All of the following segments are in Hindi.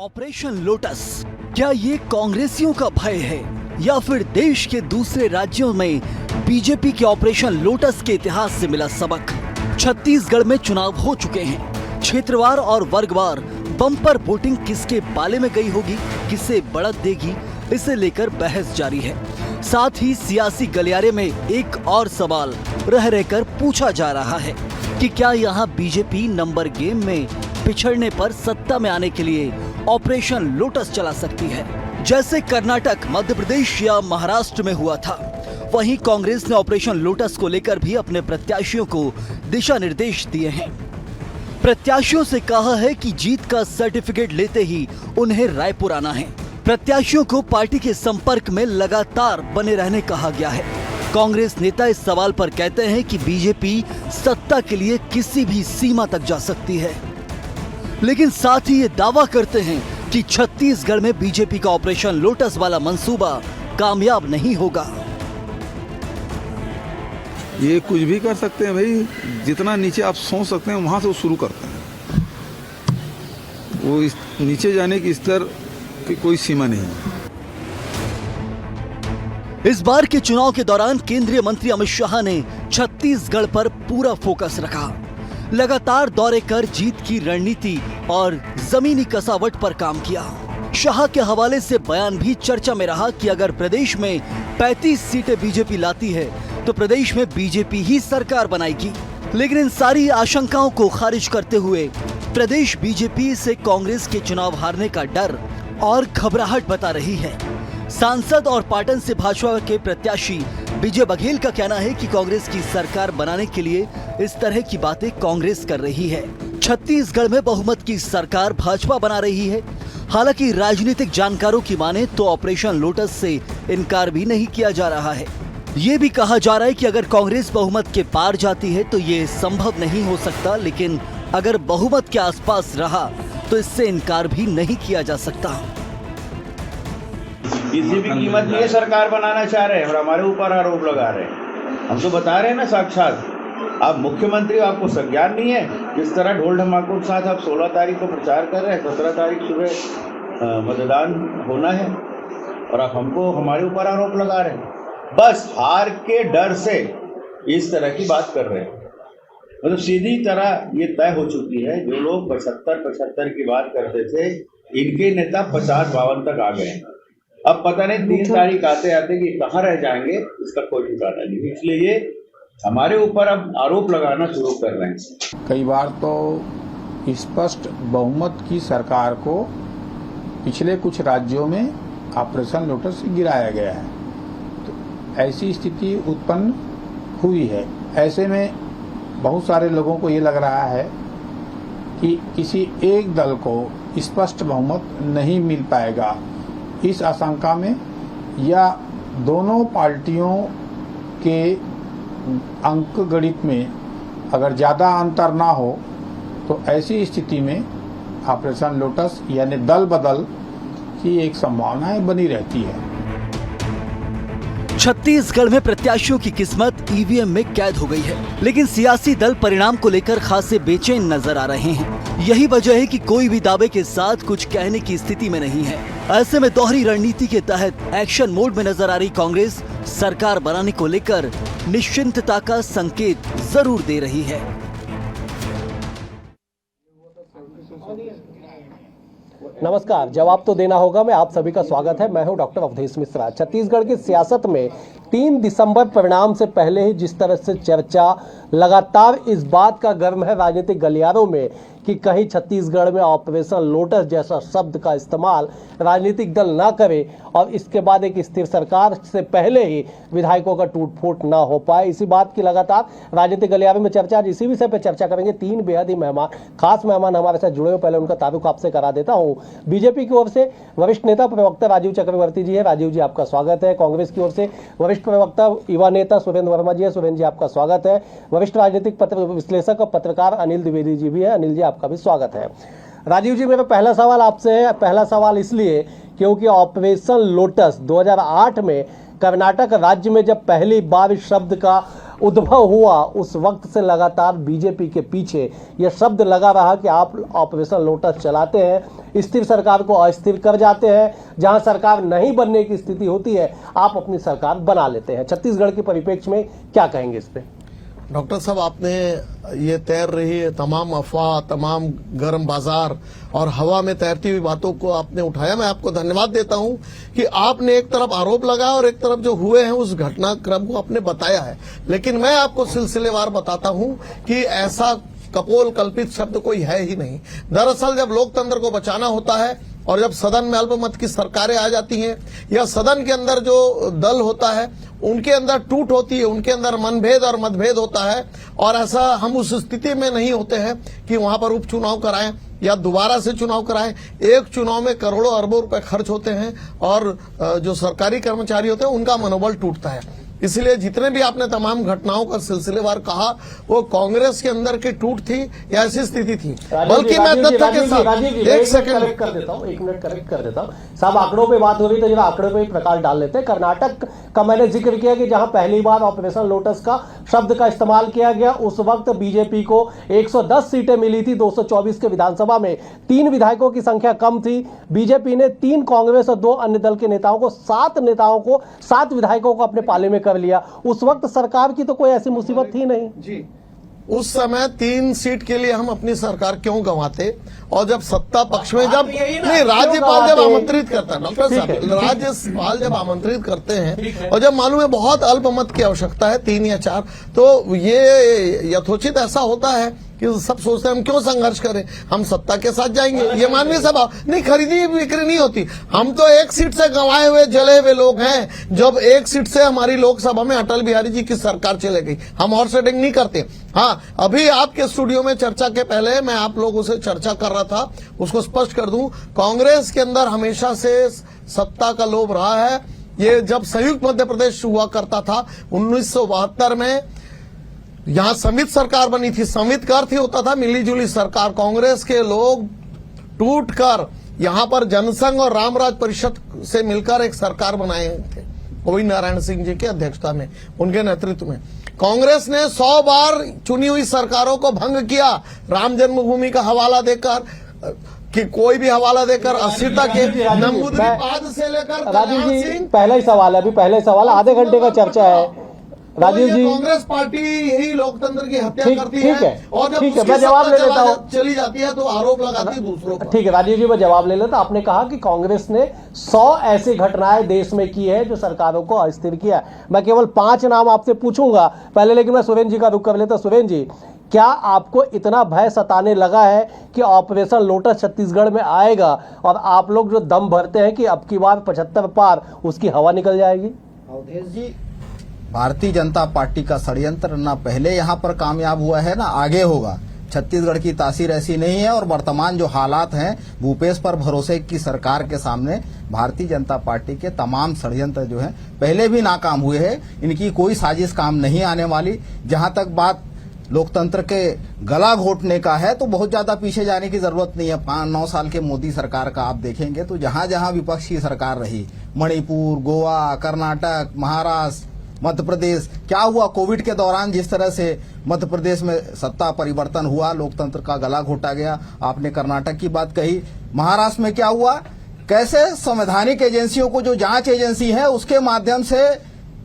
ऑपरेशन लोटस, क्या ये कांग्रेसियों का भय है या फिर देश के दूसरे राज्यों में बीजेपी के ऑपरेशन लोटस के इतिहास से मिला सबक? छत्तीसगढ़ में चुनाव हो चुके हैं। क्षेत्रवार और वर्गवार बम्पर वोटिंग किसके बाले में गई होगी, किसे बढ़त देगी, इसे लेकर बहस जारी है। साथ ही सियासी गलियारे में एक और सवाल रह रहकर पूछा जा रहा है कि क्या यहाँ बीजेपी नंबर गेम में पिछड़ने पर सत्ता में आने के लिए ऑपरेशन लोटस चला सकती है, जैसे कर्नाटक, मध्य प्रदेश या महाराष्ट्र में हुआ था। वहीं कांग्रेस ने ऑपरेशन लोटस को लेकर भी अपने प्रत्याशियों को दिशा निर्देश दिए हैं। प्रत्याशियों से कहा है कि जीत का सर्टिफिकेट लेते ही उन्हें रायपुर आना है। प्रत्याशियों को पार्टी के संपर्क में लगातार बने रहने कहा गया है। कांग्रेस नेता इस सवाल पर कहते हैं कि बीजेपी सत्ता के लिए किसी भी सीमा तक जा सकती है, लेकिन साथ ही ये दावा करते हैं कि छत्तीसगढ़ में बीजेपी का ऑपरेशन लोटस वाला मंसूबा कामयाब नहीं होगा। ये कुछ भी कर सकते हैं भाई, जितना नीचे आप सोच सकते हैं वहां से वो शुरू करते हैं। वो इस नीचे जाने की स्तर की कोई सीमा नहीं है। इस बार के चुनाव के दौरान केंद्रीय मंत्री अमित शाह ने छत्तीसगढ़ पर पूरा फोकस रखा। लगातार दौरे कर जीत की रणनीति और जमीनी कसावट पर काम किया। शाह के हवाले से बयान भी चर्चा में रहा कि अगर प्रदेश में 35 सीटें बीजेपी लाती है तो प्रदेश में बीजेपी ही सरकार बनाएगी। लेकिन इन सारी आशंकाओं को खारिज करते हुए प्रदेश बीजेपी से कांग्रेस के चुनाव हारने का डर और घबराहट बता रही है। सांसद और पाटन से भाजपा के प्रत्याशी विजय बघेल का कहना है कि कांग्रेस की सरकार बनाने के लिए इस तरह की बातें कांग्रेस कर रही है। छत्तीसगढ़ में बहुमत की सरकार भाजपा बना रही है। हालांकि राजनीतिक जानकारों की माने तो ऑपरेशन लोटस से इनकार भी नहीं किया जा रहा है। ये भी कहा जा रहा है कि अगर कांग्रेस बहुमत के पार जाती है तो ये संभव नहीं हो सकता, लेकिन अगर बहुमत के आसपास रहा तो इससे इनकार भी नहीं किया जा सकता। किसी भी कीमत में ये सरकार बनाना चाह रहे हैं और हमारे ऊपर आरोप लगा रहे हैं। हम तो बता रहे हैं ना साक्षात, आप मुख्यमंत्री, आपको संज्ञान नहीं है किस तरह ढोल ढमाकों के साथ आप 16 तारीख को प्रचार कर रहे हैं। 17 तारीख सुबह मतदान होना है और आप हमको हमारे ऊपर आरोप लगा रहे हैं। बस हार के डर से इस तरह की बात कर रहे हैं। मतलब सीधी तरह ये तय हो चुकी है। जो लोग 75 की बात करते थे, इनके नेता 50-52 तक आ गए हैं। अब पता नहीं 3 तारीख आते आते कि कहाँ रह जाएंगे, इसका कोई ठिकाना नहीं। इसलिए ये हमारे ऊपर अब आरोप लगाना शुरू कर रहे हैं। कई बार तो स्पष्ट बहुमत की सरकार को पिछले कुछ राज्यों में ऑपरेशन लोटस से गिराया गया है, तो ऐसी स्थिति उत्पन्न हुई है। ऐसे में बहुत सारे लोगों को ये लग रहा है कि किसी एक दल को स्पष्ट बहुमत नहीं मिल पाएगा। इस आशंका में या दोनों पार्टियों के अंक गणित में अगर ज़्यादा अंतर ना हो तो ऐसी स्थिति में ऑपरेशन लोटस यानी दल बदल की एक संभावनाएं बनी रहती है। छत्तीसगढ़ में प्रत्याशियों की किस्मत ईवीएम में कैद हो गई है, लेकिन सियासी दल परिणाम को लेकर खासे बेचैन नजर आ रहे हैं। यही वजह है कि कोई भी दावे के साथ कुछ कहने की स्थिति में नहीं है। ऐसे में दोहरी रणनीति के तहत एक्शन मोड में नजर आ रही कांग्रेस सरकार बनाने को लेकर निश्चिंतता का संकेत जरूर दे रही है। नमस्कार, जवाब तो देना होगा मैं आप सभी का स्वागत है। मैं हूं डॉक्टर अवधेश मिश्रा। छत्तीसगढ़ की सियासत में 3 दिसंबर परिणाम से पहले ही जिस तरह से चर्चा लगातार इस बात का गर्म है राजनीतिक गलियारों में कि कहीं छत्तीसगढ़ में ऑपरेशन लोटस जैसा शब्द का इस्तेमाल राजनीतिक दल ना करे और इसके बाद एक स्थिर सरकार से पहले ही विधायकों का टूट फूट ना हो पाए। इसी बात की लगातार राजनीतिक गलियारों में चर्चा। इसी विषय पर चर्चा करेंगे 3 बेहद ही खास मेहमान हमारे साथ जुड़े हुए। पहले उनका तारुफ आपसे करा देता हूँ। बीजेपी की ओर से वरिष्ठ नेता प्रवक्ता राजीव चक्रवर्ती जी है। राजीव जी, आपका स्वागत है। कांग्रेस की ओर से वरिष्ठ प्रवक्ता युवा नेता सुरेंद्र वर्मा जी है। सुरेंद्र जी, आपका स्वागत है। वरिष्ठ राजनीतिक विश्लेषक और पत्रकार अनिल द्विवेदी जी भी है। अनिल जी, आपका भी स्वागत है। राजीव जी, मेरा पहला सवाल आपसे है। पहला सवाल इसलिए क्योंकि ऑपरेशन लोटस 2008 में कर्नाटक राज्य में जब पहली बार इस शब्द का उद्भव हुआ उस वक्त से लगातार बीजेपी के पीछे यह शब्द लगा रहा कि आप ऑपरेशन लोटस चलाते हैं, स्थिर सरकार को अस्थिर कर जाते हैं, जहां सरकार नहीं बनने की स्थिति होती है आप अपनी सरकार बना लेते हैं। छत्तीसगढ़ के परिप्रेक्ष्य में क्या कहेंगे इस पे? डॉक्टर साहब, आपने ये तैर रही है तमाम अफवाह, तमाम गर्म बाजार और हवा में तैरती हुई बातों को आपने उठाया। मैं आपको धन्यवाद देता हूं कि आपने एक तरफ आरोप लगाया और एक तरफ जो हुए हैं उस घटनाक्रम को आपने बताया है। लेकिन मैं आपको सिलसिलेवार बताता हूं कि ऐसा कपोल कल्पित शब्द कोई है ही नहीं। दरअसल जब लोकतंत्र को बचाना होता है और जब सदन में अल्पमत की सरकारें आ जाती हैं या सदन के अंदर जो दल होता है उनके अंदर टूट होती है, उनके अंदर मनभेद और मतभेद होता है, और ऐसा हम उस स्थिति में नहीं होते हैं कि वहां पर उपचुनाव कराएं या दोबारा से चुनाव कराएं। एक चुनाव में करोड़ों अरबों रुपए खर्च होते हैं और जो सरकारी कर्मचारी होते हैं उनका मनोबल टूटता है। इसलिए जितने भी आपने तमाम घटनाओं का सिलसिलेवार कहा वो कांग्रेस के अंदर की टूट थी या ऐसी स्थिति थी। बल्कि मैं तथ्य के साथ एक सेकंड कर देता हूं, 1 मिनट करेक्ट कर देता हूं साहब। आंकड़ों पे बात हो रही तो जरा आंकड़ों पे प्रकाश डाल लेते हैं। कर्नाटक का मैंने जिक्र किया कि जहां पहली बार ऑपरेशन लोटस का शब्द का इस्तेमाल किया गया उस वक्त बीजेपी को 110 सीटें मिली थी 224 के विधानसभा में, 3 विधायकों की संख्या कम थी। बीजेपी ने 3 कांग्रेस और 2 अन्य दल के नेताओं को 7 विधायकों को अपने पाले में कर लिया। उस वक्त सरकार की तो कोई ऐसी मुसीबत थी नहीं जी। उस समय 3 सीट के लिए हम अपनी सरकार क्यों गंवाते? और जब सत्ता पक्ष में जब नहीं राज्यपाल जब आमंत्रित करता है डॉक्टर साहब, राज्यपाल जब आमंत्रित करते हैं और जब मालूम है बहुत अल्पमत की आवश्यकता है 3 या 4, तो ये यथोचित ऐसा होता है कि सब सोचते हैं हम क्यों संघर्ष करें, हम सत्ता के साथ जाएंगे। ये मानवीय सभा नहीं, खरीदी बिक्री नहीं होती। हम तो 1 सीट से गंवाए हुए जले हुए लोग हैं। जब 1 सीट से हमारी लोकसभा में अटल बिहारी जी की सरकार चले गई, हम और सेटिंग नहीं करते। हाँ, अभी आपके स्टूडियो में चर्चा के पहले मैं आप लोगों से चर्चा कर रहा था, उसको स्पष्ट कर दूं, कांग्रेस के अंदर हमेशा से सत्ता का लोभ रहा है। ये जब संयुक्त मध्य प्रदेश हुआ करता था 1972 में, यहां संवित सरकार बनी थी, संवित का अर्थ ही होता था मिलीजुली सरकार। कांग्रेस के लोग टूटकर यहां पर जनसंघ और रामराज परिषद से मिलकर एक सरकार बनाए थे, गोविंद नारायण सिंह जी की अध्यक्षता में, उनके नेतृत्व में। कांग्रेस ने 100 बार चुनी हुई सरकारों को भंग किया, राम जन्मभूमि का हवाला देकर कि कोई भी हवाला देकर अस्थिरता के नंबूदरीपाद से लेकर राजीव जी पहला ही सवाल है, अभी पहला ही सवाल, आधे घंटे का चर्चा है राजीव जी। कांग्रेस पार्टी ही लोकतंत्र की हत्या करती है और जब मैं जवाब ले लेता हूं, चली जाती है तो आरोप लगाती है दूसरों पर। ठीक है राजीव जी, मैं जवाब ले लेता। आपने कहा कि कांग्रेस ने 100 ऐसी घटनाएं देश में की है जो सरकारों को अस्थिर किया। मैं केवल 5 नाम आपसे पूछूंगा पहले, लेकिन मैं सुरेंद्र जी का रुख कर लेता। सुरेंद्र जी, क्या आपको इतना भय सताने लगा है कि ऑपरेशन लोटस छत्तीसगढ़ में आएगा और आप लोग जो दम भरते हैं कि अब की बार 75 पार, उसकी हवा निकल जाएगी? अवधेश जी, भारतीय जनता पार्टी का षड्यंत्र ना पहले यहाँ पर कामयाब हुआ है ना आगे होगा। छत्तीसगढ़ की तासीर ऐसी नहीं है और वर्तमान जो हालात हैं, भूपेश पर भरोसे की सरकार के सामने भारतीय जनता पार्टी के तमाम षड्यंत्र जो हैं पहले भी नाकाम हुए हैं। इनकी कोई साजिश काम नहीं आने वाली। जहां तक बात लोकतंत्र के गला घोटने का है तो बहुत ज्यादा पीछे जाने की जरूरत नहीं है। 5-9 साल के मोदी सरकार का आप देखेंगे तो जहां जहां विपक्ष की सरकार रही, मणिपुर, गोवा, कर्नाटक, महाराष्ट्र, मध्य प्रदेश, क्या हुआ कोविड के दौरान जिस तरह से मध्य प्रदेश में सत्ता परिवर्तन हुआ, लोकतंत्र का गला घोटा गया। आपने कर्नाटक की बात कही, महाराष्ट्र में क्या हुआ, कैसे संवैधानिक एजेंसियों को जो जांच एजेंसी है उसके माध्यम से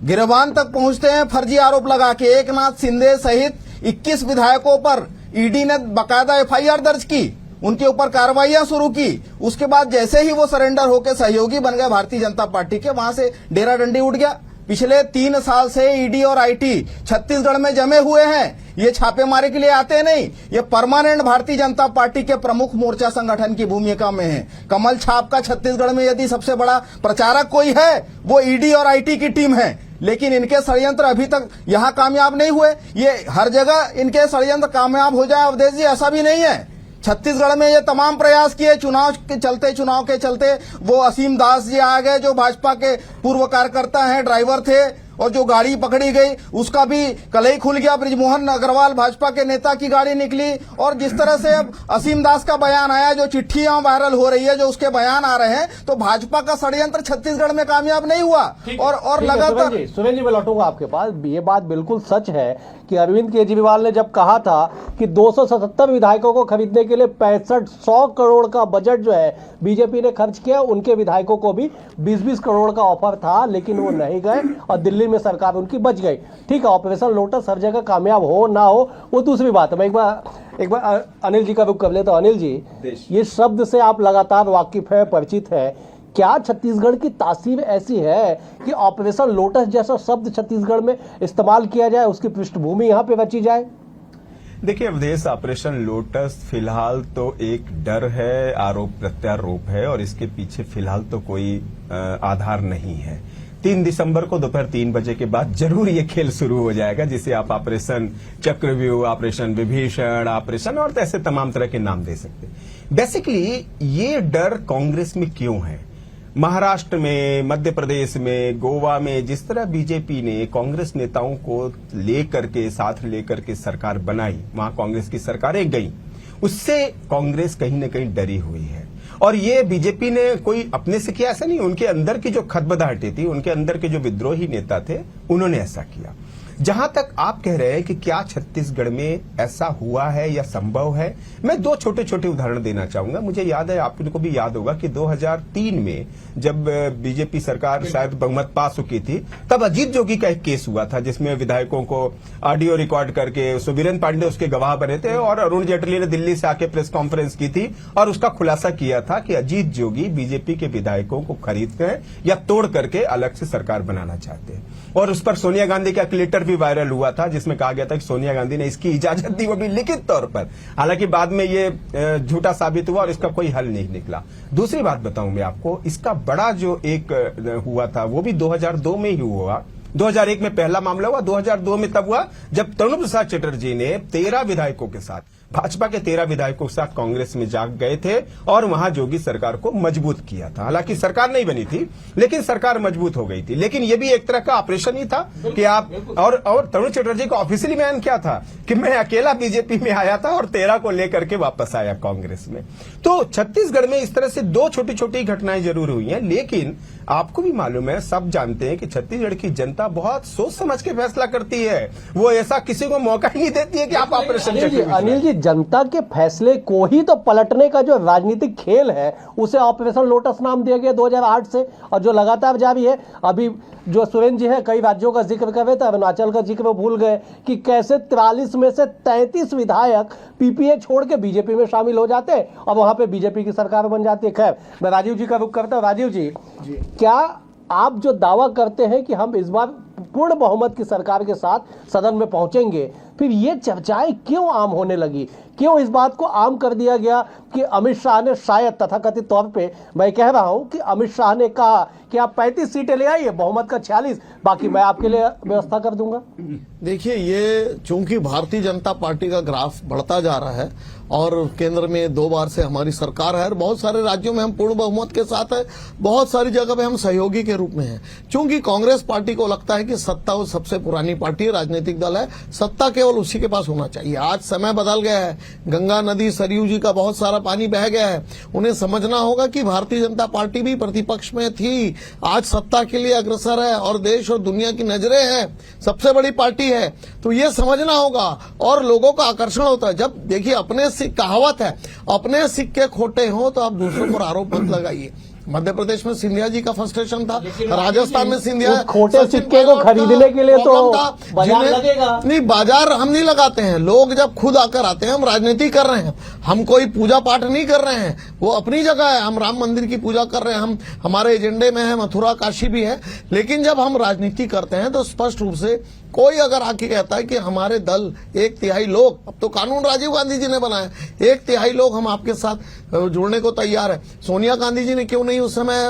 गिरबान तक पहुंचते हैं फर्जी आरोप लगा के। एकनाथ शिंदे सहित 21 विधायकों पर ईडी ने बाकायदा एफआईआर दर्ज की, उनके ऊपर कार्रवाइयां शुरू की। उसके बाद जैसे ही वो सरेंडर होकर सहयोगी बन गए भारतीय जनता पार्टी के, वहां से डेरा डंडी उठ गया। पिछले 3 साल से ईडी और आईटी छत्तीसगढ़ में जमे हुए हैं। ये छापेमारी के लिए आते नहीं, ये परमानेंट भारतीय जनता पार्टी के प्रमुख मोर्चा संगठन की भूमिका में है। कमल छाप का छत्तीसगढ़ में यदि सबसे बड़ा प्रचारक कोई है वो ईडी और आईटी की टीम है। लेकिन इनके षड्यंत्र अभी तक यहाँ कामयाब नहीं हुए। ये हर जगह इनके षड्यंत्र कामयाब हो जाए अवधेश जी, ऐसा भी नहीं है। छत्तीसगढ़ में ये तमाम प्रयास किए, चुनाव के चलते वो असीम दास जी आ गए जो भाजपा के पूर्व कार्यकर्ता हैं, ड्राइवर थे। और जो गाड़ी पकड़ी गई उसका भी कलई खुल गया। बृजमोहन अग्रवाल भाजपा के नेता की गाड़ी निकली, और जिस तरह से अब असीम दास का बयान आया, जो चिट्ठियां वायरल हो रही है, जो उसके बयान आ रहे हैं, तो भाजपा का षड्यंत्र छत्तीसगढ़ में कामयाब नहीं हुआ। और लगातार सुरेंद्र जी मैं लौटूंगा आपके पास। ये बात बिल्कुल सच है कि अरविंद केजरीवाल ने जब कहा था कि 277 विधायकों को खरीदने के लिए 6500 करोड़ का बजट जो है बीजेपी ने खर्च किया, उनके विधायकों को भी 20-20 करोड़ का ऑफर था, लेकिन वो नहीं गए और दिल्ली में सरकार उनकी बच गई। ठीक है, ऑपरेशन लोटस हर जगह कामयाब हो ना हो वो दूसरी बात है। मैं एक बार अनिल जी का रुख कर लेता हूं। अनिल जी, ये शब्द से आप लगातार वाकिफ है, परिचित है, क्या छत्तीसगढ़ की तासीर ऐसी है कि ऑपरेशन लोटस जैसा शब्द छत्तीसगढ़ में इस्तेमाल किया जाए, उसकी पृष्ठभूमि यहाँ पे रची जाए? देखिए अवधेश, ऑपरेशन लोटस फिलहाल तो एक डर है, आरोप प्रत्यारोप है, और इसके पीछे फिलहाल तो कोई आधार नहीं है। 3 दिसंबर को दोपहर 3 बजे के बाद जरूर ये खेल शुरू हो जाएगा, जिसे आप ऑपरेशन चक्रव्यूह, ऑपरेशन विभीषण, ऑपरेशन और ऐसे तमाम तरह के नाम दे सकते हैं। बेसिकली ये डर कांग्रेस में क्यों है? महाराष्ट्र में, मध्य प्रदेश में, गोवा में जिस तरह बीजेपी ने कांग्रेस नेताओं को साथ लेकर के सरकार बनाई, वहां कांग्रेस की सरकारें गई, उससे कांग्रेस कहीं न कहीं डरी हुई है। और ये बीजेपी ने कोई अपने से किया ऐसा नहीं, उनके अंदर की जो खदबदाहटी थी, उनके अंदर के जो विद्रोही नेता थे, उन्होंने ऐसा किया। जहां तक आप कह रहे हैं कि क्या छत्तीसगढ़ में ऐसा हुआ है या संभव है, मैं 2 छोटे छोटे उदाहरण देना चाहूंगा। मुझे याद है, आपको भी याद होगा कि 2003 में जब बीजेपी सरकार शायद बहुमत पा चुकी थी, तब अजीत जोगी का एक केस हुआ था, जिसमें विधायकों को ऑडियो रिकॉर्ड करके, वीरेंद्र पांडे उसके गवाह बने थे, और अरुण जेटली ने दिल्ली से आके प्रेस कॉन्फ्रेंस की थी और उसका खुलासा किया था कि अजीत जोगी बीजेपी के विधायकों को खरीदते हैं या तोड़ करके अलग से सरकार बनाना चाहते हैं। और उस पर सोनिया गांधी का एक लेटर भी वायरल हुआ था, जिसमें कहा गया था कि सोनिया गांधी ने इसकी इजाजत दी, वो भी लिखित तौर पर। हालांकि बाद में ये झूठा साबित हुआ और इसका कोई हल नहीं निकला। दूसरी बात बताऊं मैं आपको, इसका बड़ा जो एक हुआ था वो भी 2002 में ही हुआ। 2001 में पहला मामला हुआ, 2002 में तब हुआ जब तरुण प्रसाद चटर्जी ने 13 विधायकों के साथ, भाजपा के 13 विधायकों के साथ कांग्रेस में जाग गए थे और वहां जोगी सरकार को मजबूत किया था। हालांकि सरकार नहीं बनी थी, लेकिन सरकार मजबूत हो गई थी। लेकिन यह भी एक तरह का ऑपरेशन ही था कि आप और तरुण चटर्जी का ऑफिशियली बयान क्या था कि मैं अकेला बीजेपी में आया था और 13 को लेकर के वापस आया कांग्रेस में। तो छत्तीसगढ़ में इस तरह से 2 छोटी छोटी घटनाएं जरूर हुई हैं, लेकिन आपको भी मालूम है, सब जानते हैं कि छत्तीसगढ़ की जनता बहुत सोच समझ के फैसला करती है। वो ऐसा किसी को मौका ही नहीं देती है कि आप ऑपरेशन अनिल जी, जनता के फैसले को ही तो पलटने का जो राजनीतिक खेल है, उसे ऑपरेशन लोटस नाम दिया गया 2008 से, और जो लगातार जारी है। अभी जो सुरेंद्र जी है, कई राज्यों का जिक्र कर रहे थे, अरुणाचल का जिक्र भूल गए कि कैसे 43 में से 33 विधायक पीपीए छोड़ के बीजेपी में शामिल हो जाते हैं और वहां पे बीजेपी की सरकार बन जाती है। खैर, मैं राजीव जी का रुख करता हूं। राजीव जी, क्या आप जो दावा करते हैं कि हम इस बार पूर्ण बहुमत की सरकार के साथ सदन में पहुंचेंगे, फिर ये चर्चाएं क्यों आम होने लगी? क्यों इस बात को आम कर दिया गया कि अमित शाह ने शायद तथाकथित तौर पे, मैं कह रहा हूं कि अमित शाह ने कहा कि आप 35 सीटें ले आइए, बहुमत का 46, बाकी मैं आपके लिए व्यवस्था कर दूंगा? देखिए, ये चूंकि भारतीय जनता पार्टी का ग्राफ बढ़ता जा रहा है और केंद्र में 2 बार से हमारी सरकार है और बहुत सारे राज्यों में हम पूर्ण बहुमत के साथ है, बहुत सारी जगह पे हम सहयोगी के रूप में हैं। चूंकि कांग्रेस पार्टी को लगता है कि सत्ता वो सबसे पुरानी पार्टी है, राजनीतिक दल है, सत्ता केवल उसी के पास होना चाहिए। आज समय बदल गया है, गंगा नदी, सरयू जी का बहुत सारा पानी बह गया है। उन्हें समझना होगा कि भारतीय जनता पार्टी भी प्रतिपक्ष में थी, आज सत्ता के लिए अग्रसर है और देश और दुनिया की नजरें हैं, सबसे बड़ी पार्टी है। तो ये समझना होगा और लोगों का आकर्षण होता है। जब देखिए, अपने कहावत है, अपने सिक्के खोटे हो तो आप दूसरों पर आरोप मत लगाइए। मध्य प्रदेश में सिंधिया जी का फ्रस्ट्रेशन था, राजस्थान में सिंधिया, खोटे सिक्के को खरीदने के लिए तो बाजार लगेगा। नहीं, बाजार हम नहीं लगाते हैं, लोग जब खुद आकर आते हैं। हम राजनीति कर रहे हैं, हम कोई पूजा पाठ नहीं कर रहे हैं, वो अपनी जगह है। हम राम मंदिर की पूजा कर रहे हैं, हम हमारे एजेंडे में है, मथुरा काशी भी है। लेकिन जब हम राजनीति करते हैं तो स्पष्ट रूप से कोई अगर आके कहता है कि हमारे दल 1/3 लोग, अब तो कानून राजीव गांधी जी ने बनाया, 1/3 लोग हम आपके साथ जुड़ने को तैयार है। सोनिया गांधी जी ने क्यों नहीं उस समय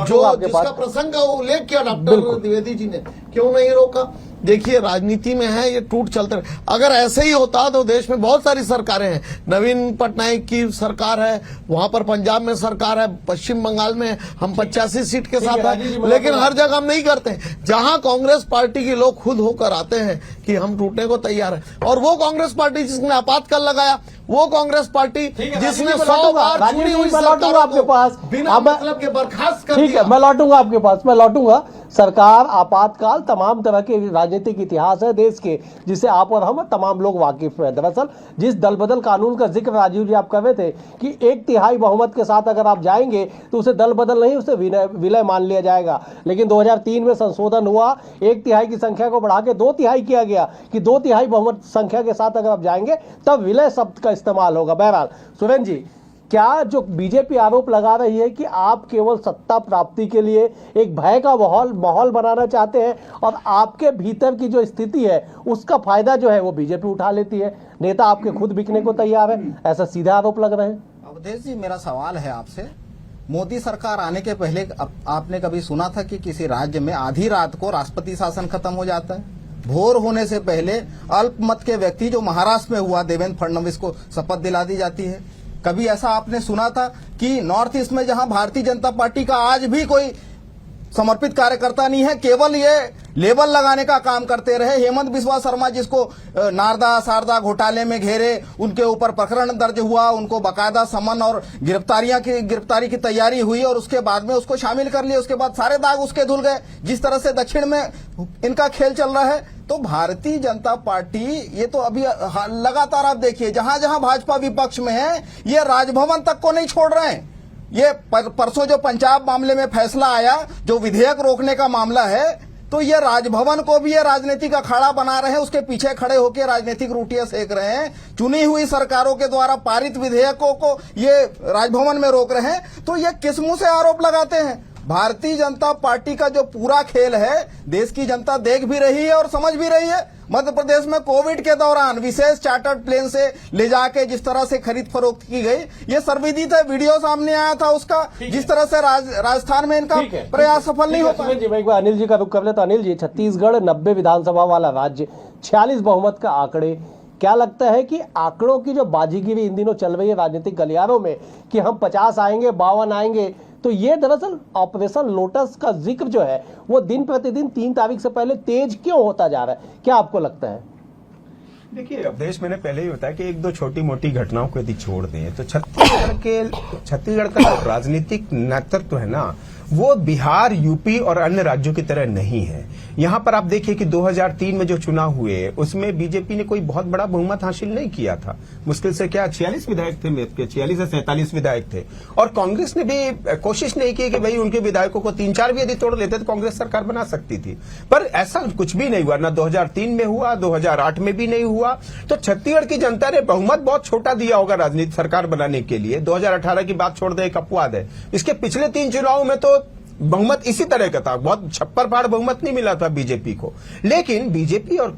जो जिसका प्रसंग का उल्लेख किया डॉक्टर द्विवेदी जी ने, क्यों नहीं रोका? देखिए राजनीति में है, ये टूट चलते रहे। अगर ऐसे ही होता तो देश में बहुत सारी सरकारें हैं। नवीन पटनायक की सरकार है, वहां पर पंजाब में सरकार है, पश्चिम बंगाल में हम 85 सीट के साथ हैं, लेकिन हर जगह हम नहीं करते। जहां कांग्रेस पार्टी के लोग खुद होकर आते हैं कि हम टूटने को तैयार है, और वो कांग्रेस पार्टी जिसने आपातकाल लगाया, वो कांग्रेस पार्टी जिसने 100 बार छुड़ी हुई सरकारों आपके पास बिना मतलब के बर्खास्त कर ठीक दिया। है, मैं लौटूंगा आपके पास, मैं लौटूंगा। सरकार, आपातकाल, तमाम तरह के राजनीतिक इतिहास है देश के, जिसे आप और हम तमाम लोग वाकिफ हैं। दरअसल जिस दल बदल कानून का जिक्र राजीव जी आप कर रहे थे कि 1/3 बहुमत के साथ अगर आप जाएंगे तो उसे दल बदल नहीं, उसे विलय मान लिया जाएगा। लेकिन 2003 में संशोधन हुआ, 1/3 की संख्या को बढ़ा के 2/3 किया गया कि 2/3 बहुमत संख्या के साथ अगर आप जाएंगे तब विलय शब्द का इस्तेमाल होगा। बहरहाल सुरेंद्र जी, क्या जो बीजेपी आरोप लगा रही है कि आप केवल सत्ता प्राप्ति के लिए एक भय का माहौल बनाना चाहते हैं और आपके भीतर की जो स्थिति है उसका फायदा जो है वो बीजेपी उठा लेती है, नेता आपके खुद बिकने को तैयार है, ऐसा सीधा आरोप लग रहे हैं? अवधेश जी, मेरा सवाल है आपसे, मोदी सरकार आने के पहले आपने कभी सुना था कि किसी राज्य में आधी रात को राष्ट्रपति शासन खत्म हो जाता है? भोर होने से पहले अल्पमत के व्यक्ति, जो महाराष्ट्र में हुआ, देवेंद्र फडणवीस को शपथ दिला दी जाती है। कभी ऐसा आपने सुना था कि नॉर्थ ईस्ट में, जहां भारतीय जनता पार्टी का आज भी कोई समर्पित कार्यकर्ता नहीं है, केवल ये लेबल लगाने का काम करते रहे? हेमंत बिस्वा शर्मा, जिसको नारदा शारदा घोटाले में घेरे, उनके ऊपर प्रकरण दर्ज हुआ, उनको बाकायदा समन और गिरफ्तारी की तैयारी हुई और उसके बाद में उसको शामिल कर लिया, उसके बाद सारे दाग उसके धुल गए। जिस तरह से दक्षिण में इनका खेल चल रहा है, तो भारतीय जनता पार्टी, ये तो अभी लगातार आप देखिए, जहां जहां भाजपा विपक्ष में है, ये राजभवन तक को नहीं छोड़ रहे हैं। ये परसों जो पंजाब मामले में फैसला आया, जो विधेयक रोकने का मामला है, तो ये राजभवन को भी ये राजनीतिक अखाड़ा बना रहे हैं, उसके पीछे खड़े होकर राजनीतिक रोटियां सेक रहे हैं। चुनी हुई सरकारों के द्वारा पारित विधेयकों को ये राजभवन में रोक रहे हैं। तो ये किस मुंह से आरोप लगाते हैं? भारतीय जनता पार्टी का जो पूरा खेल है, देश की जनता देख भी रही है और समझ भी रही है। मध्य प्रदेश में कोविड के दौरान विशेष चार्टर्ड प्लेन से ले जाके जिस तरह से खरीद फरोख्त की गई, ये सर्वविदित है, वीडियो सामने आया था उसका। जिस तरह से राजस्थान में इनका प्रयास सफल नहीं होता। मैं एक बार अनिल जी का रुख कर लेता। अनिल जी, छत्तीसगढ़ 90 विधानसभा वाला राज्य, 46 बहुमत का आंकड़े, क्या लगता है कि आंकड़ों की जो बाजीगिरी इन दिनों चल रही है राजनीतिक गलियारों में कि हम 50 आएंगे, 52 आएंगे, तो ये दरअसल ऑपरेशन लोटस का जिक्र जो है वो दिन प्रतिदिन 3 तारीख से पहले तेज क्यों होता जा रहा है? क्या आपको लगता है? देखिए अवधेश, मैंने पहले ही बताया कि 1-2 छोटी मोटी घटनाओं को यदि छोड़ दें तो छत्तीसगढ़ का जो राजनीतिक नेतृत्व है ना, वो बिहार, यूपी और अन्य राज्यों की तरह नहीं है। यहां पर आप देखिए कि 2003 में जो चुनाव हुए उसमें बीजेपी ने कोई बहुत बड़ा बहुमत हासिल नहीं किया था। मुश्किल से क्या 46 विधायक थे, 46 से 47 विधायक थे, और कांग्रेस ने भी कोशिश नहीं की कि भाई उनके विधायकों को 3-4 भी यदि तोड़ लेते तो कांग्रेस सरकार बना सकती थी। पर ऐसा कुछ भी नहीं हुआ, ना 2003 में हुआ, 2008 में भी नहीं हुआ। तो छत्तीसगढ़ की जनता ने बहुमत बहुत छोटा दिया होगा राजनीतिक सरकार बनाने के लिए। 2018 की बात छोड़ दे, एक अपवाद है। इसके पिछले 3 चुनावों में तो बहुमत इसी तरह का था, बहुत छप्पर फाड़ बहुमत नहीं मिला था बीजेपी को। लेकिन बीजेपी और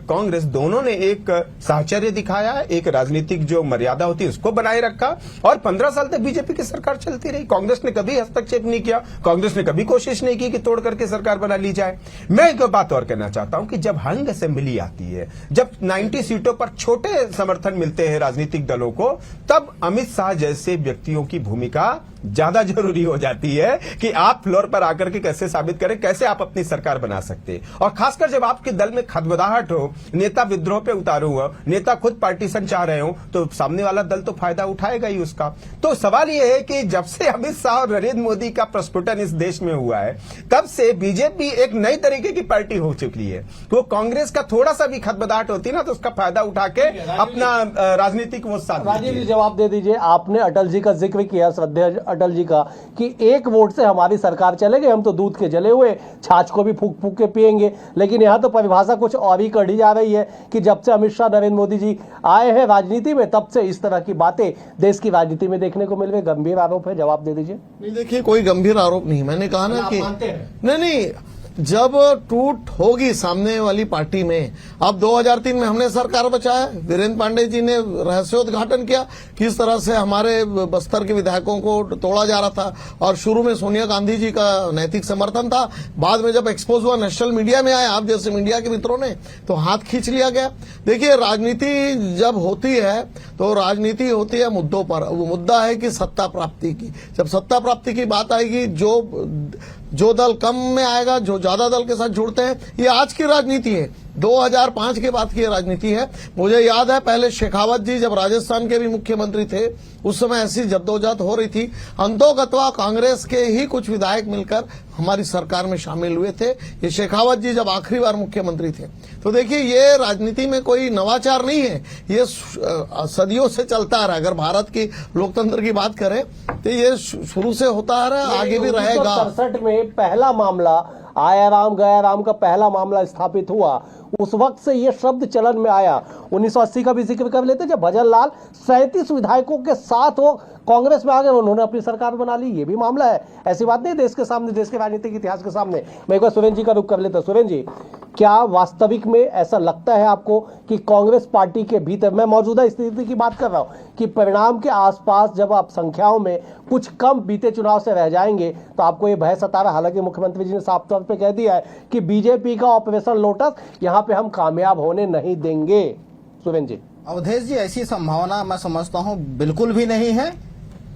कांग्रेस दोनों ने एक साहचर्य दिखाया, एक राजनीतिक जो मर्यादा होती है उसको बनाए रखा, और 15 साल तक बीजेपी की सरकार चलती रही। कांग्रेस ने कभी हस्तक्षेप नहीं किया, कांग्रेस ने कभी कोशिश नहीं की कि तोड़ करके सरकार बना ली जाए। मैं एक बात और कहना चाहता हूं कि जब हंग असेंबली आती है, जब 90 सीटों पर छोटे समर्थन मिलते हैं राजनीतिक दलों को, तब अमित शाह जैसे व्यक्तियों की भूमिका ज्यादा जरूरी हो जाती है कि आप फ्लोर पर आकर के कैसे साबित करें, कैसे आप अपनी सरकार बना सकते हैं। और खासकर जब आपके दल में खदबदाहट हो, नेता विद्रोह पे उतारू हो, नेता खुद पार्टीशन चाह रहे हो, तो सामने वाला दल तो फायदा उठाएगा ही उसका। तो सवाल यह है कि जब से अमित शाह और नरेंद्र मोदी का प्रस्फुटन इस देश में हुआ है, तब से बीजेपी एक नई तरीके की पार्टी हो चुकी है। तो कांग्रेस का थोड़ा सा भी खदबदाहट होती ना, तो उसका फायदा उठा के अपना राजनीतिक वो साथ। राजीव जी, जवाब दे दीजिए। आपने अटल जी का जिक्र किया, श्रद्धेय अटल जी का, कि 1 वोट से हमारी सरकार चलेगी, हम तो दूध के जले हुए छाछ को भी फूक फूक के पिएंगे। लेकिन यहां तो परिभाषा कुछ और ही कढ़ी जा रही है कि जब से अमित शाह, नरेंद्र मोदी जी आए हैं राजनीति में, तब से इस तरह की बातें देश की राजनीति में देखने को मिल रही। गंभीर आरोप है, जवाब दे दीजिए। नहीं, देखिए कोई गंभीर आरोप नहीं, मैंने कहा ना कि नहीं, जब टूट होगी सामने वाली पार्टी में, अब 2003 में हमने सरकार बचाया, वीरेंद्र पांडे जी ने रहस्योद्घाटन किया किस तरह से हमारे बस्तर के विधायकों को तोड़ा जा रहा था, और शुरू में सोनिया गांधी जी का नैतिक समर्थन था, बाद में जब एक्सपोज हुआ नेशनल मीडिया में आया, आप जैसे मीडिया के मित्रों ने, तो हाथ खींच लिया गया। देखिए, राजनीति जब होती है तो राजनीति होती है मुद्दों पर। वो मुद्दा है कि सत्ता प्राप्ति की, जब सत्ता प्राप्ति की बात आएगी, जो दल कम में आएगा, जो ज्यादा दल के साथ जुड़ते हैं, ये आज की राजनीति है, 2005 के बाद की राजनीति है। मुझे याद है पहले शेखावत जी जब राजस्थान के भी मुख्यमंत्री थे, उस समय ऐसी जद्दोजहद हो रही थी, अंतोगत्वा कांग्रेस के ही कुछ विधायक मिलकर हमारी सरकार में शामिल हुए थे, ये शेखावत जी जब आखिरी बार मुख्यमंत्री थे। तो देखिए, ये राजनीति में कोई नवाचार नहीं है, ये सदियों से चलता आ रहा है। अगर भारत की लोकतंत्र की बात करें तो ये शुरू से होता आ रहा है, आगे भी रहेगा। 1967 में पहला मामला आया राम गया राम का पहला मामला स्थापित हुआ, उस वक्त से ये शब्द चलन में आया। 1980 का भी जिक्र कर लेते, जब भजन लाल 37 विधायकों के साथ वो कांग्रेस में आ गए, उन्होंने अपनी सरकार बना ली, ये भी मामला है। ऐसी बात नहीं देश के सामने, देश के राजनीतिक इतिहास के सामने। मैं एक बार सुरेंद्र जी का रुख कर लेता। सुरेंद्र जी, क्या वास्तविक में ऐसा लगता है आपको कि कांग्रेस पार्टी के भीतर, मैं मौजूदा स्थिति की बात कर रहा हूं, कि परिणाम के आसपास जब आप संख्याओं में कुछ कम बीते चुनाव से रह जाएंगे तो आपको ये भय सता रहा? हालांकि मुख्यमंत्री जी ने साफ तौर पर कह दिया है कि बीजेपी का ऑपरेशन लोटस यहां पे हम कामयाब होने नहीं देंगे। सुरेंद्र जी। अवधेश जी, ऐसी संभावना मैं समझता हूं बिल्कुल भी नहीं है।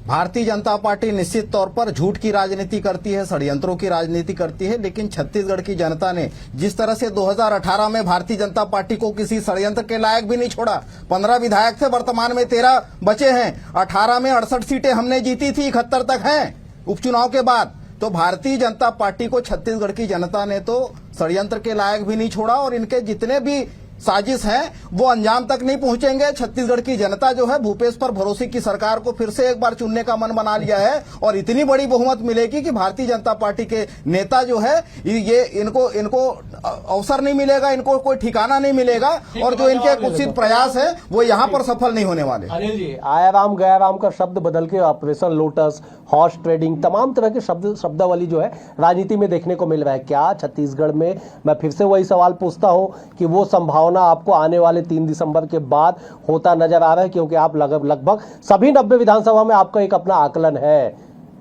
भारतीय जनता पार्टी निश्चित तौर पर झूठ की राजनीति करती है, षड्यंत्रों की राजनीति करती है, लेकिन छत्तीसगढ़ की जनता ने जिस तरह से 2018 में भारतीय जनता पार्टी को किसी षड्यंत्र के लायक भी नहीं छोड़ा। 15 विधायक थे, वर्तमान में 13 बचे हैं। 18 में 68 सीटें हमने जीती थी, 71 तक हैं उपचुनाव के बाद। तो भारतीय जनता पार्टी को छत्तीसगढ़ की जनता ने तो षड्यंत्र के लायक भी नहीं छोड़ा, और इनके जितने भी साजिश है वो अंजाम तक नहीं पहुंचेंगे। छत्तीसगढ़ की जनता जो है भूपेश पर भरोसे की सरकार को फिर से एक बार चुनने का मन बना लिया है, और इतनी बड़ी बहुमत मिलेगी कि भारतीय जनता पार्टी के नेता जो है ये इनको अवसर नहीं मिलेगा, इनको कोई ठिकाना नहीं मिलेगा, और जो इनके कुत्सित प्रयास है वो यहाँ पर सफल नहीं होने वाले। अनिल जी, आया राम गया राम का शब्द बदल के ऑपरेशन लोटस, हॉर्स ट्रेडिंग, तमाम तरह के शब्दावली जो है राजनीति में देखने को मिल रहा है। क्या छत्तीसगढ़ में, मैं फिर से वही सवाल पूछता हूं, कि वो संभावना आपको आने वाले 3 दिसंबर के बाद होता नजर आ रहा है? क्योंकि आप लगभग सभी 90 विधानसभा में आपका एक अपना आकलन है,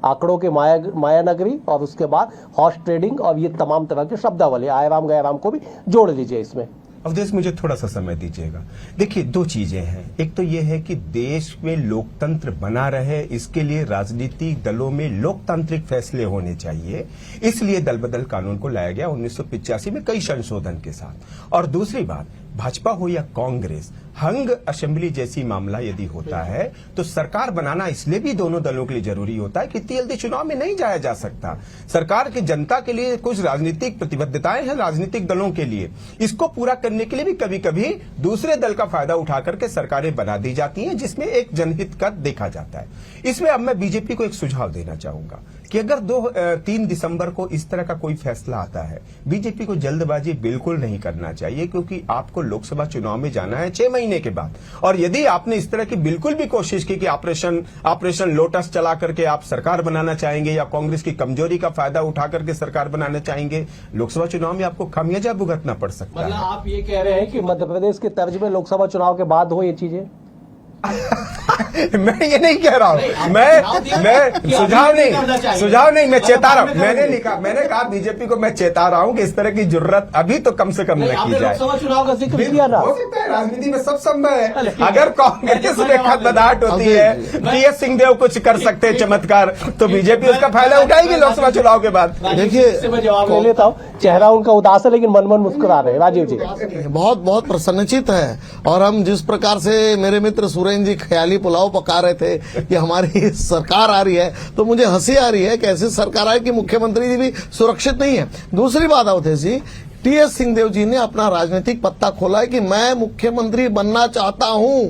आंकड़ों के माया नगरी और उसके बाद हॉर्स ट्रेडिंग और ये तमाम तरह के शब्दावली, आया राम गया राम को भी जोड़ लीजिए इसमें। अवधेश, मुझे थोड़ा सा समय दीजिएगा। देखिए, 2 चीजें हैं। एक तो यह है कि देश में लोकतंत्र बना रहे, इसके लिए राजनीतिक दलों में लोकतांत्रिक फैसले होने चाहिए, इसलिए दल बदल कानून को लाया गया 1985 में कई संशोधन के साथ। और दूसरी बात, भाजपा हो या कांग्रेस, हंग असेंबली जैसी मामला यदि होता है तो सरकार बनाना इसलिए भी दोनों दलों के लिए जरूरी होता है कि इतनी जल्दी चुनाव में नहीं जाया जा सकता। सरकार की जनता के लिए कुछ राजनीतिक प्रतिबद्धताएं हैं राजनीतिक दलों के लिए, इसको पूरा करने के लिए भी कभी कभी दूसरे दल का फायदा उठा करके सरकारें बना दी जाती हैं, जिसमें एक जनहित का देखा जाता है। इसमें अब मैं बीजेपी को एक सुझाव देना चाहूंगा कि अगर 3 दिसंबर को इस तरह का कोई फैसला आता है, बीजेपी को जल्दबाजी बिल्कुल नहीं करना चाहिए, क्योंकि आपको लोकसभा चुनाव में जाना है 6 महीने के बाद। और यदि आपने इस तरह की बिल्कुल भी कोशिश की कि ऑपरेशन लोटस चला करके आप सरकार बनाना चाहेंगे या कांग्रेस की कमजोरी का फायदा उठा करके सरकार बनाना चाहेंगे, लोकसभा चुनाव में आपको खामियाजा भुगतना पड़ सकता है। मतलब आप ये कह रहे हैं कि मध्य प्रदेश के तर्ज में लोकसभा चुनाव के बाद हो ये चीजें? मैं ये नहीं कह रहा हूं, मैं सुझाव नहीं, मैं चेता रहा हूं। मैंने कहा बीजेपी को मैं चेता रहा हूं कि इस तरह की जरूरत अभी तो कम से कम न की जाए। लोकसभा चुनाव का जिक्र किया ना, हो सकता है, राजनीति में सब संभव है। अगर कांग्रेस में खदबदाहट होती है, टीएस सिंहदेव कुछ कर सकते हैं चमत्कार, तो बीजेपी उसका फायदा उठाएगी लोकसभा चुनाव के बाद। देखिए, मैं जवाब ले लेता हूं। चेहरा उनका उदास है लेकिन मन मन मुस्कुरा रहे हैं। राजीव जी, बहुत बहुत प्रसन्नचित है, और हम जिस प्रकार से मेरे मित्र सुरेंद्र जी ख्याली पुलाव पका रहे थे कि हमारी सरकार आ रही है, तो मुझे हंसी आ रही है कि ऐसी सरकार आई कि मुख्यमंत्री जी भी सुरक्षित नहीं है। दूसरी बात अवधेश जी, टीएस सिंहदेव जी ने अपना राजनीतिक पत्ता खोला है कि मैं मुख्यमंत्री बनना चाहता हूं।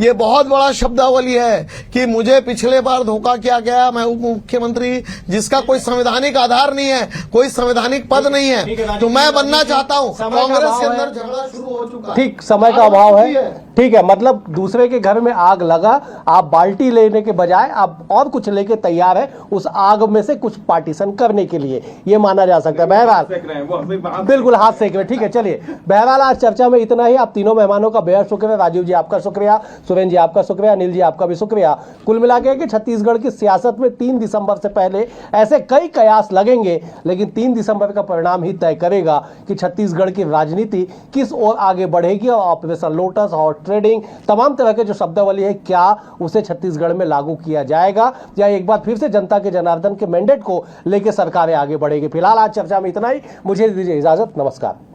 ये बहुत बड़ा शब्दावली है कि मुझे पिछले बार धोखा किया गया, मैं उप मुख्यमंत्री जिसका कोई संवैधानिक आधार नहीं है, कोई संवैधानिक पद नहीं है, तो मैं बनना चाहता हूँ। कांग्रेस के अंदर झगड़ा शुरू हो चुका है। ठीक, समय का अभाव है। ठीक है, मतलब दूसरे के घर में आग लगा, आप बाल्टी लेने के बजाय आप और कुछ लेके तैयार है उस आग में से कुछ पार्टीशन करने के लिए, ये माना जा सकता है। बहरहाल बिल्कुल हाथ सेक रहे। ठीक है, चलिए बहरहाल आज चर्चा में इतना ही। आप तीनों मेहमानों का बेहद शुक्रिया। राजीव जी आपका शुक्रिया, सुरेंद्र जी आपका शुक्रिया, अनिल जी आपका भी शुक्रिया। कुल मिला के कि छत्तीसगढ़ की सियासत में 3 दिसंबर से पहले ऐसे कई कयास लगेंगे, लेकिन 3 दिसंबर का परिणाम ही तय करेगा कि छत्तीसगढ़ की राजनीति किस ओर आगे बढ़ेगी और ऑपरेशन लोटस और ट्रेडिंग तमाम तरह के जो शब्दावली है क्या उसे छत्तीसगढ़ में लागू किया जाएगा या एक बार फिर से जनता के जनार्दन के मैंडेट को लेकर सरकारें आगे बढ़ेगी। फिलहाल आज चर्चा में इतना ही, मुझे दीजिए इजाजत, नमस्कार।